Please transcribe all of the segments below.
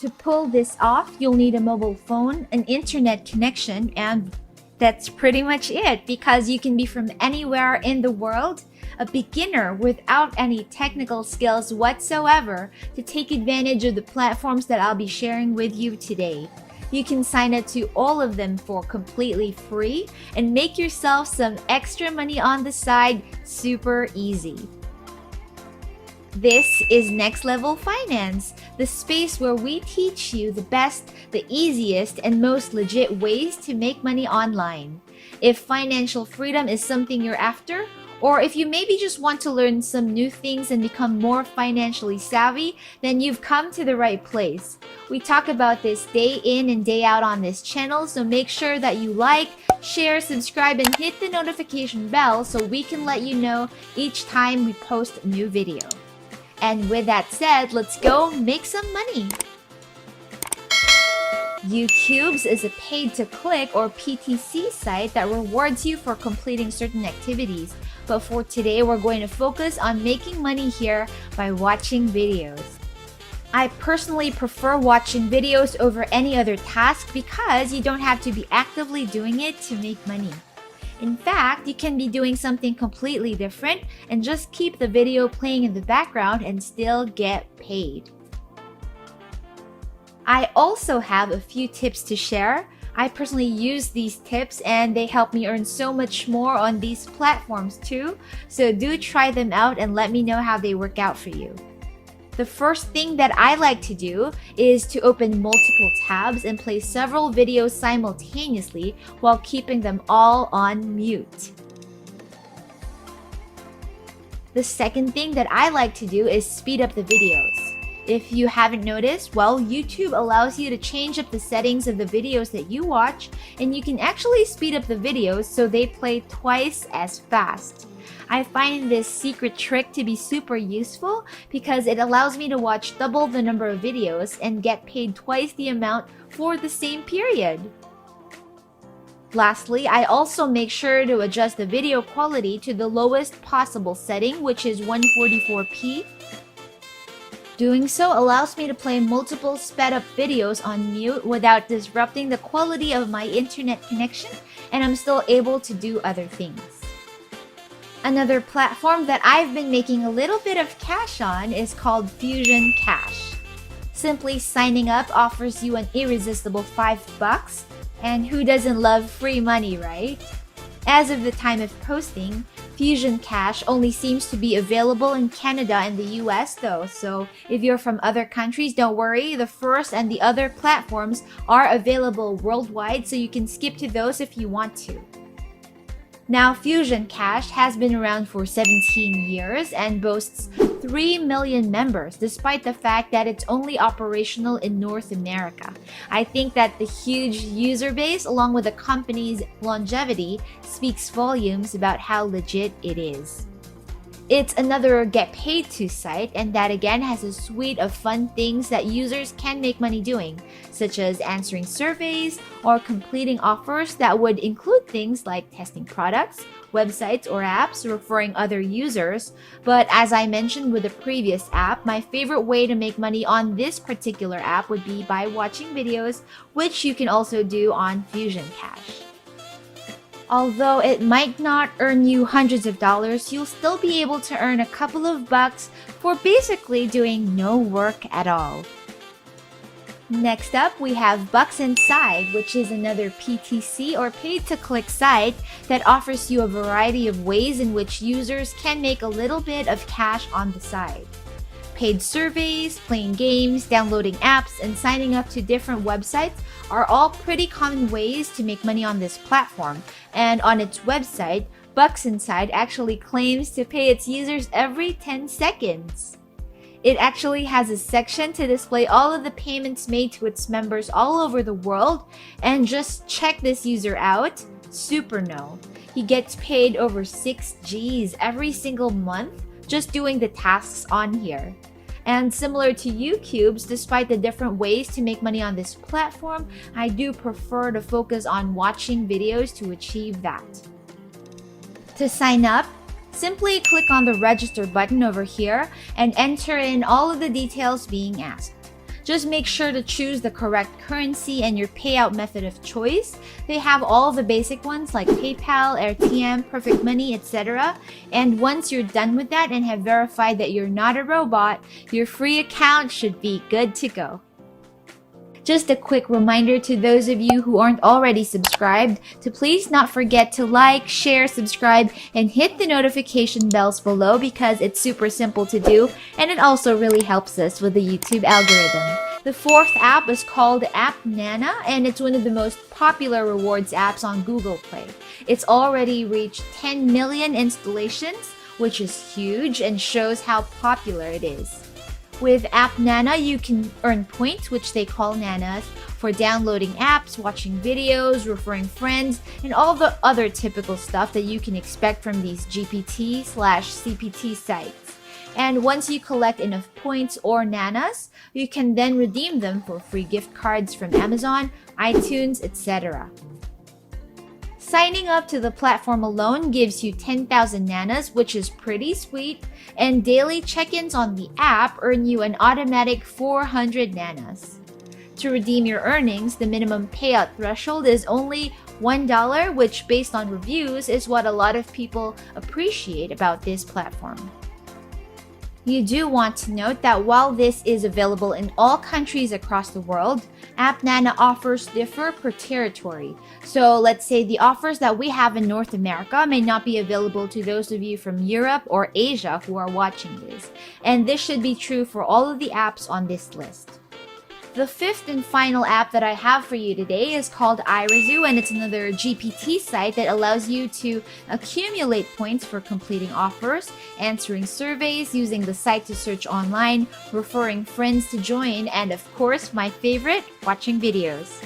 To pull this off, you'll need a mobile phone, an internet connection, and that's pretty much it, because you can be from anywhere in the world, a beginner without any technical skills whatsoever, to take advantage of the platforms that I'll be sharing with you today. You can sign up to all of them for completely free and make yourself some extra money on the side super easy. This is Next Level Finance, the space where we teach you the best, the easiest, and most legit ways to make money online. If financial freedom is something you're after, or if you maybe just want to learn some new things and become more financially savvy, then you've come to the right place. We talk about this day in and day out on this channel, so make sure that you like, share, subscribe, and hit the notification bell so we can let you know each time we post a new video. And with that said, let's go make some money. YouTube is a paid-to-click or PTC site that rewards you for completing certain activities. But for today, we're going to focus on making money here by watching videos. I personally prefer watching videos over any other task because you don't have to be actively doing it to make money. In fact, you can be doing something completely different and just keep the video playing in the background and still get paid. I also have a few tips to share. I personally use these tips and they help me earn so much more on these platforms too. So do try them out and let me know how they work out for you. The first thing that I like to do is to open multiple tabs and play several videos simultaneously while keeping them all on mute. The second thing that I like to do is speed up the videos. If you haven't noticed, well, YouTube allows you to change up the settings of the videos that you watch, and you can actually speed up the videos so they play twice as fast. I find this secret trick to be super useful because it allows me to watch double the number of videos and get paid twice the amount for the same period. Lastly, I also make sure to adjust the video quality to the lowest possible setting, which is 144p. Doing so allows me to play multiple sped up videos on mute without disrupting the quality of my internet connection, and I'm still able to do other things. Another platform that I've been making a little bit of cash on is called Fusion Cash. Simply signing up offers you an irresistible $5, and who doesn't love free money, right? As of the time of posting, Fusion Cash only seems to be available in Canada and the US though, so if you're from other countries, don't worry, the first and the other platforms are available worldwide, so you can skip to those if you want to. Now, Fusion Cash has been around for 17 years and boasts 3 million members, despite the fact that it's only operational in North America. I think that the huge user base, along with the company's longevity, speaks volumes about how legit it is. It's another get paid to site, and that again has a suite of fun things that users can make money doing, such as answering surveys or completing offers that would include things like testing products, websites, or apps, referring other users. But as I mentioned with the previous app, my favorite way to make money on this particular app would be by watching videos, which you can also do on Fusion Cash. Although it might not earn you hundreds of dollars, you'll still be able to earn a couple of bucks for basically doing no work at all. Next up, we have Bucks Inside, which is another PTC or pay-to-click site that offers you a variety of ways in which users can make a little bit of cash on the side. Paid surveys, playing games, downloading apps, and signing up to different websites are all pretty common ways to make money on this platform. And on its website, Bucks Inside actually claims to pay its users every 10 seconds. It actually has a section to display all of the payments made to its members all over the world. And just check this user out, Superno. He gets paid over 6 Gs every single month just doing the tasks on here. And similar to YouTube's, despite the different ways to make money on this platform, I do prefer to focus on watching videos to achieve that. To sign up, simply click on the register button over here and enter in all of the details being asked. Just make sure to choose the correct currency and your payout method of choice. They have all the basic ones like PayPal, RTM, Perfect Money, etc. And once you're done with that and have verified that you're not a robot, your free account should be good to go. Just a quick reminder to those of you who aren't already subscribed to please not forget to like, share, subscribe, and hit the notification bells below because it's super simple to do and it also really helps us with the YouTube algorithm. The fourth app is called AppNana and it's one of the most popular rewards apps on Google Play. It's already reached 10 million installations, which is huge and shows how popular it is. With AppNana, you can earn points, which they call nanas, for downloading apps, watching videos, referring friends, and all the other typical stuff that you can expect from these GPT/CPT sites. And once you collect enough points or nanas, you can then redeem them for free gift cards from Amazon, iTunes, etc. Signing up to the platform alone gives you 10,000 nanas, which is pretty sweet, and daily check-ins on the app earn you an automatic 400 nanas. To redeem your earnings, the minimum payout threshold is only $1, which based on reviews is what a lot of people appreciate about this platform. You do want to note that while this is available in all countries across the world, AppNana offers differ per territory. So let's say the offers that we have in North America may not be available to those of you from Europe or Asia who are watching this. And this should be true for all of the apps on this list. The fifth and final app that I have for you today is called Irzu, and it's another GPT site that allows you to accumulate points for completing offers, answering surveys, using the site to search online, referring friends to join, and of course, my favorite, watching videos.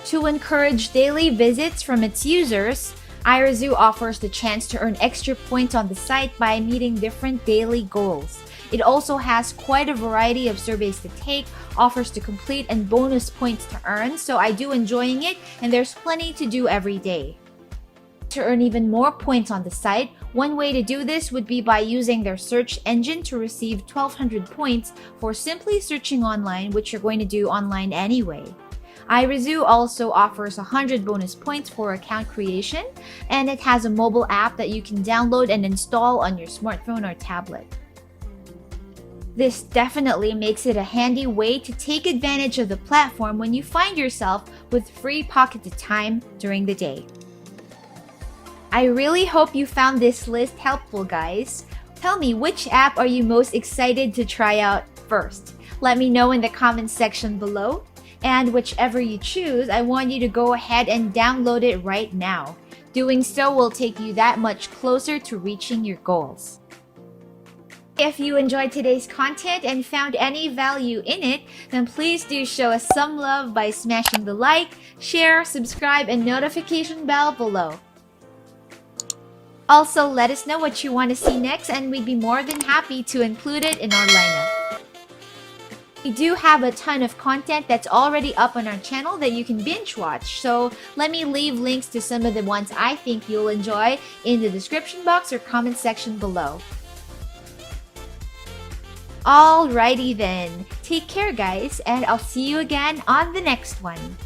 To encourage daily visits from its users, Irzu offers the chance to earn extra points on the site by meeting different daily goals. It also has quite a variety of surveys to take, offers to complete, and bonus points to earn, so I do enjoying it and there's plenty to do every day. To earn even more points on the site, one way to do this would be by using their search engine to receive 1,200 points for simply searching online, which you're going to do online anyway. Irzu also offers 100 bonus points for account creation, and it has a mobile app that you can download and install on your smartphone or tablet. This definitely makes it a handy way to take advantage of the platform when you find yourself with free pockets of time during the day. I really hope you found this list helpful, guys. Tell me, which app are you most excited to try out first? Let me know in the comments section below. And whichever you choose, I want you to go ahead and download it right now. Doing so will take you that much closer to reaching your goals. If you enjoyed today's content and found any value in it, then please do show us some love by smashing the like, share, subscribe, and notification bell below. Also, let us know what you want to see next and we'd be more than happy to include it in our lineup. We do have a ton of content that's already up on our channel that you can binge watch, so let me leave links to some of the ones I think you'll enjoy in the description box or comment section below. Alrighty then, take care guys, and I'll see you again on the next one.